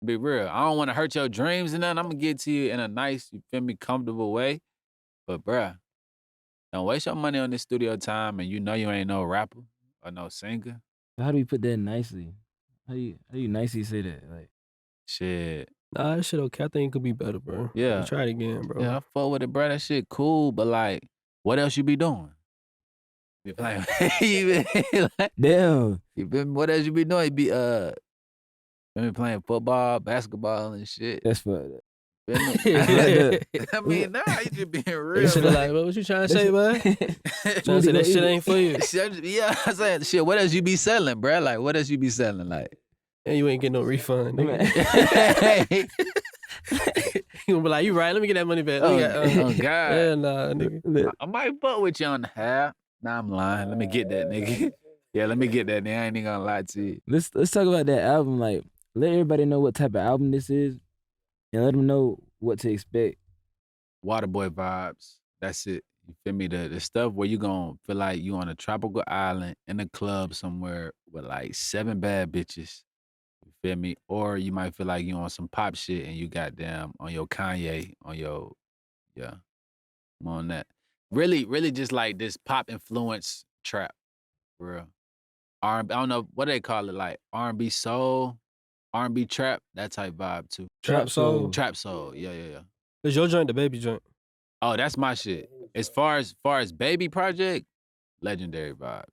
Be real. I don't want to hurt your dreams and nothing. I'm gonna get to you in a nice, you feel me, comfortable way. But bruh, don't waste your money on this studio time, and you know you ain't no rapper or no singer.
How do you put that nicely? How do you nicely say that? Like,
Shit.
Nah, that shit okay. I think it could be better, bro.
Yeah.
Try it again, bro.
Yeah, I fuck with it, bruh. That shit cool, but like, what else you be doing? You playing? you be like,
damn.
you feel me? What else you be doing? You be playing football, basketball, and shit.
That's for
Feel me? I mean, nah, you just being real.
You should have like, what you trying to say, bud? Trying to say that shit ain't for you.
Yeah, I'm saying, shit, what else you be selling, bruh? Like, what else you be selling? Like,
And you ain't getting no refund, nigga. You gonna be like, you right, let me get that money back.
oh,
God.
God.
Yeah, nah, nigga.
I might fuck with you on the half. Nah, I'm lying. Let me get that, nigga. Yeah, let me get that, nigga. I ain't even gonna lie to you.
Let's talk about that album. Like, let everybody know what type of album this is, and let them know what to expect.
Waterboy vibes. That's it. You feel me? The stuff where you gonna feel like you on a tropical island in a club somewhere with like 7 bad bitches. You feel me? Or you might feel like you on some pop shit and you goddamn on your Kanye, on your, yeah, I'm on that. Really, really just like this pop influence trap, for real. R&B, I don't know, what they call it, like R&B soul, R&B trap, that type vibe too.
Trap soul.
Trap soul, yeah.
Is your joint DaBaby joint?
Oh, that's my shit. As far as Baby project, legendary vibes.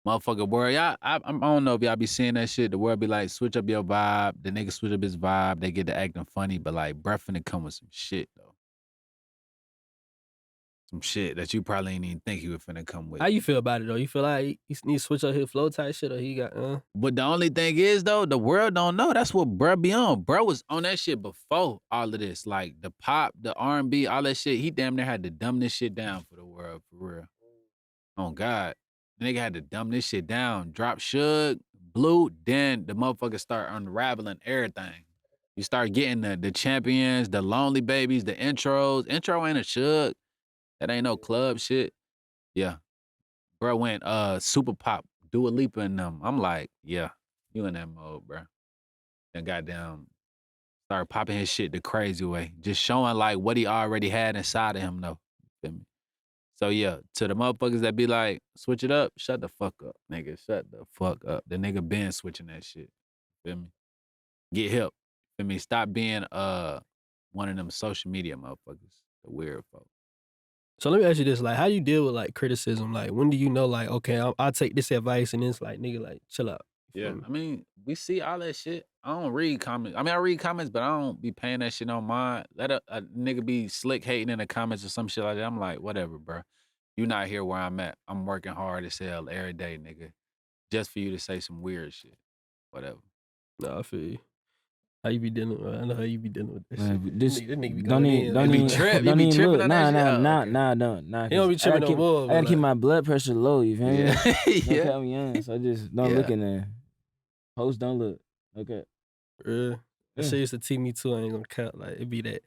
Motherfucker, world, y'all, I don't know if y'all be seeing that shit. The world be like, switch up your vibe. The nigga switch up his vibe. They get to acting funny, but like, bruh finna come with some shit, though. Some shit that you probably ain't even think he was finna come with.
How you feel about it, though? You feel like he need to switch up his flow type shit, or he got,
But the only thing is, though, the world don't know. That's what bruh be on. Bruh was on that shit before all of this. Like, the pop, the R&B, all that shit. He damn near had to dumb this shit down for the world, for real. Oh, God. The nigga had to dumb this shit down. Drop Suge, Blue, then the motherfuckers start unraveling everything. You start getting the champions, the lonely babies, the intros. Intro ain't a Suge. That ain't no club shit. Yeah. Bro went super pop, Dua Lipa and them. I'm like, yeah, you in that mode, bro. And goddamn, started popping his shit the crazy way. Just showing like what he already had inside of him, though. You feel me? So yeah, to the motherfuckers that be like, switch it up, shut the fuck up, nigga. Shut the fuck up. The nigga been switching that shit. Feel me? Get help. Feel me? Stop being one of them social media motherfuckers. The weird folk.
So let me ask you this: like, how you deal with like criticism? Like, when do you know, like, okay, I'll take this advice, and it's like, nigga, like, chill out. You
Yeah,
feel me?
I mean, we see all that shit. I don't read comments. I mean, I read comments, but I don't be paying that shit on mine. Let a nigga be slick hating in the comments or some shit like that. I'm like, whatever, bro. You not here where I'm at. I'm working hard as hell every day, nigga. Just for you to say some weird shit. Whatever.
Nah, I feel you. How you be dealing with? I know how you be dealing with this
Man,
shit.
this-
That nigga be
Don't
going
even,
in.
don't
It be
even,
trip- it
don't
be
even
tripping
look.
on
Nah,
that shit?
nah,
Oh,
nah,
okay.
nah, don't, nah.
He don't be
'cause
tripping
I gotta
no more.
keep, I gotta
but,
keep
like,
my blood pressure low. You feel me?
Yeah.
Don't
Yeah.
cut me in, so just don't
Yeah.
look in there. Post, don't look. Okay.
That
Yeah.
shit used to tee me too. I ain't gonna cut. Like, it be that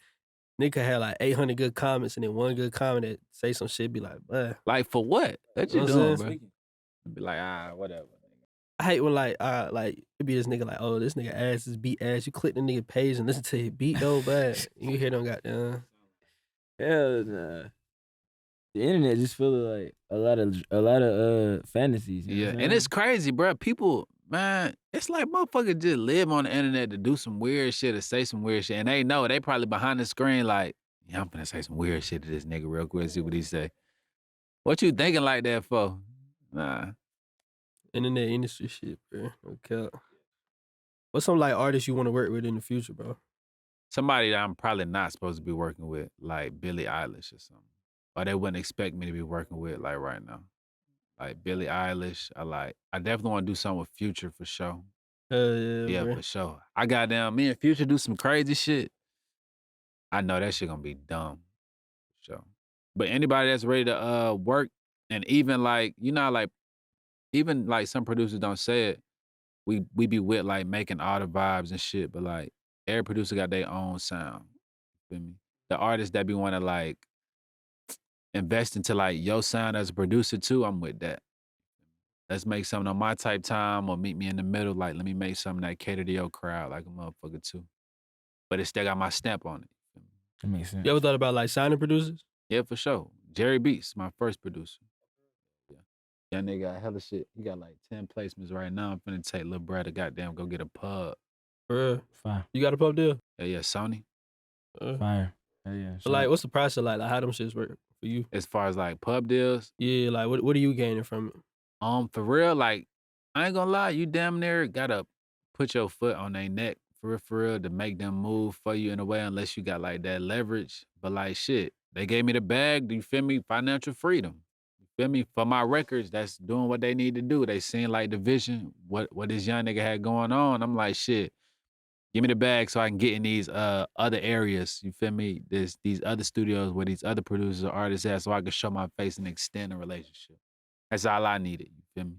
nigga had like 800 good comments, and then one good comment that say some shit. Be like, bruh.
Like, for what? What
You
you
know
doing,
what I'm
bro?
saying?
Be like, whatever.
I hate when like it be this nigga like, oh, this nigga ass is beat ass. You click the nigga page and listen to his beat though, but you hear them goddamn.
Hell nah. The internet just full of like a lot of fantasies. You know
Yeah,
what I'm
and
saying?
it's crazy, bro. People, man, it's like motherfuckers just live on the internet to do some weird shit or say some weird shit, and they know they probably behind the screen like, yeah, I'm finna say some weird shit to this nigga real quick, see what he say. What you thinking like that for? Nah,
Internet industry shit, bro. Okay. What's some like artists you want to work with in the future, bro?
somebody that I'm probably not supposed to be working with, like Billie Eilish or something, or they wouldn't expect me to be working with like right now. Like Billie Eilish, I definitely want to do something with Future for sure.
Hell yeah,
Yeah,
bro.
for sure. I got down. Me and Future do some crazy shit. I know that shit gonna be dumb. So, but anybody that's ready to work, and even like like even like some producers don't say it. We be with like making all the vibes and shit, but like every producer got their own sound. Feel me? The artists that be want to like invest into like your sound as a producer too, I'm with that. Let's make something on my type time or meet me in the middle. Like, let me make something that cater to your crowd like a motherfucker too. But it still got my stamp on it.
That makes sense.
You ever thought about like signing producers?
Yeah, for sure. Jerry Beats, my first producer. Yeah. That nigga got hella shit. He got like 10 placements right now. I'm finna take Lil Brad to goddamn go get a pub.
For real?
Fire.
You got a pub deal?
Yeah, Sony.
Fire. Hell yeah.
But like, what's the process like? Like, how them shits work for you?
As far as like pub deals,
Yeah, like, what are you gaining from it?
for real, like, I ain't gonna lie, you damn near gotta put your foot on their neck for real to make them move for you in a way unless you got like that leverage. But like shit, they gave me the bag, do you feel me? Financial freedom. You feel me? For my records, that's doing what they need to do. They seen like the vision, what this young nigga had going on. I'm like, shit, give me the bag so I can get in these other areas. You feel me? These other studios where these other producers or artists at so I can show my face and extend a relationship. That's all I needed. You feel me?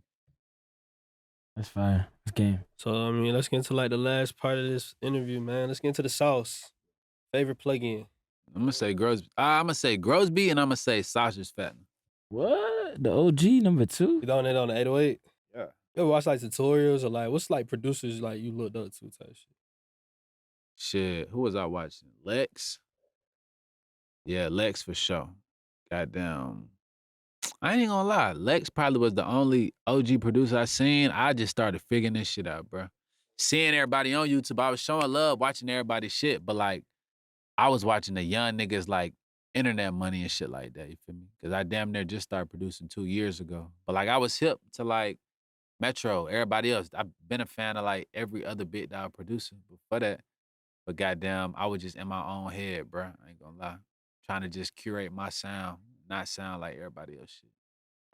That's fire. That's game.
So I mean, let's get into like the last part of this interview, man. Let's get into the sauce. Favorite plug-in.
I'm gonna say Grosby and I'm gonna say Sausage Fattener.
What? The OG number 2?
You throwing it on the 808?
Yeah.
You ever watch like tutorials or like what's like producers like you looked up to type shit?
Shit, who was I watching? Lex. Yeah, Lex for sure. Goddamn. I ain't gonna lie. Lex probably was the only OG producer I seen. I just started figuring this shit out, bro. Seeing everybody on YouTube, I was showing love, watching everybody's shit, but like, I was watching the young niggas like internet money and shit like that. You feel me? Because I damn near just started producing 2 years ago. But like, I was hip to like Metro, everybody else. I've been a fan of like every other bit that I was producing before that. But goddamn, I was just in my own head, bro. I ain't gonna lie. Trying to just curate my sound, not sound like everybody else shit.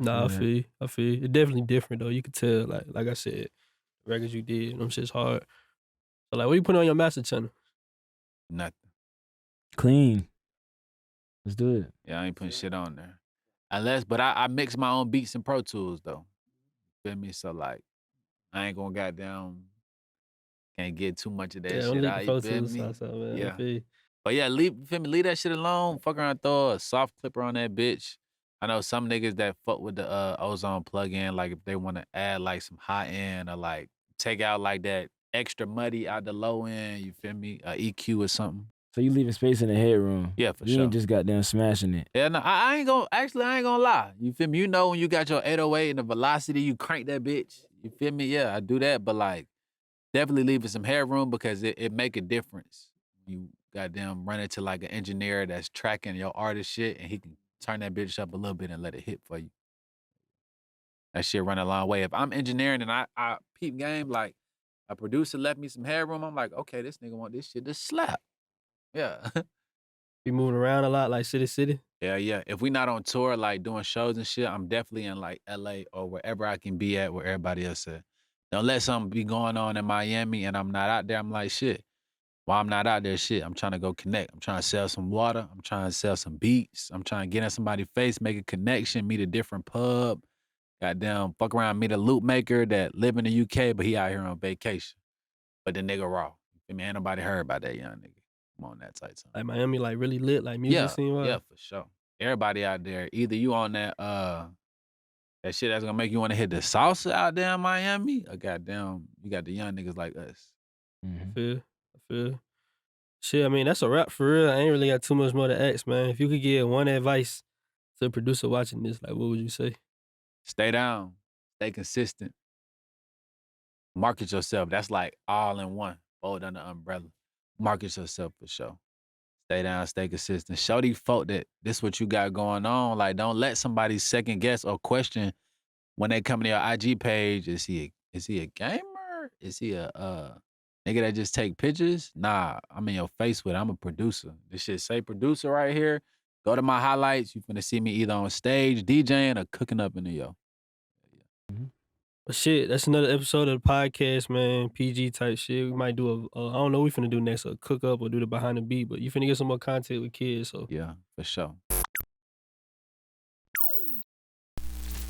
Nah,
Yeah.
I feel you. It's definitely different though. You could tell, like I said, records you did, them shit's hard. So like, what you put on your master channel?
Nothing.
Clean. Let's do it.
Yeah, I ain't putting shit on there. But I mix my own beats and Pro Tools though. Feel me? So like, I ain't gonna goddamn can't get too much of that
Yeah, don't
shit
leak
out.
the
You feel
photos,
me?
man.
Yeah.
I feel you.
But yeah, feel me? Leave that shit alone. Fuck around, throw a soft clipper on that bitch. I know some niggas that fuck with the ozone plug-in, like if they want to add like some high end or like take out like that extra muddy out the low end, you feel me? EQ or something.
So you leaving space in the headroom.
Yeah, for
You
sure.
ain't just goddamn smashing it.
Yeah, no, I ain't gonna lie. You feel me? You know when you got your 808 and the velocity, you crank that bitch. You feel me? Yeah, I do that, but like definitely leaving some headroom because it make a difference. You goddamn run into like an engineer that's tracking your artist shit and he can turn that bitch up a little bit and let it hit for you. That shit run a long way. If I'm engineering and I peep game, like a producer left me some headroom, I'm like, okay, this nigga want this shit to slap. Yeah.
Be moving around a lot, like city to city.
Yeah. If we not on tour, like doing shows and shit, I'm definitely in like LA or wherever I can be at where everybody else at. Don't let something be going on in Miami and I'm not out there. I'm like, shit. While I'm not out there, shit, I'm trying to go connect. I'm trying to sell some water. I'm trying to sell some beats. I'm trying to get in somebody's face, make a connection, meet a different pub. Goddamn, fuck around, meet a loop maker that live in the UK, but he out here on vacation. But the nigga raw. You feel me? Ain't nobody heard about that young nigga. I'm on that type time.
Like Miami, like really lit, like music scene wise.
Yeah, for sure. Everybody out there, either you on that that shit that's gonna make you want to hit the salsa out there in Miami, or goddamn, you got the young niggas like us.
I feel. Shit, I mean, that's a wrap for real. I ain't really got too much more to ask, man. If you could give one advice to a producer watching this, like what would you say?
Stay down, stay consistent, market yourself. That's like all in one, fold under the umbrella. Market yourself for sure. Stay down, stay consistent. Show these folk that this what you got going on. Like, don't let somebody second guess or question when they come to your IG page. Is he a gamer? Is he a nigga that just take pictures? Nah, I'm in your face with it. I'm a producer. This shit say producer right here. Go to my highlights. You finna see me either on stage, DJing, or cooking up in the yo.
But shit, that's another episode of the podcast, man. PG type shit. We might do I don't know what we finna do next, a cook up or do the behind the beat, but you finna get some more content with kids, so
Yeah, for sure.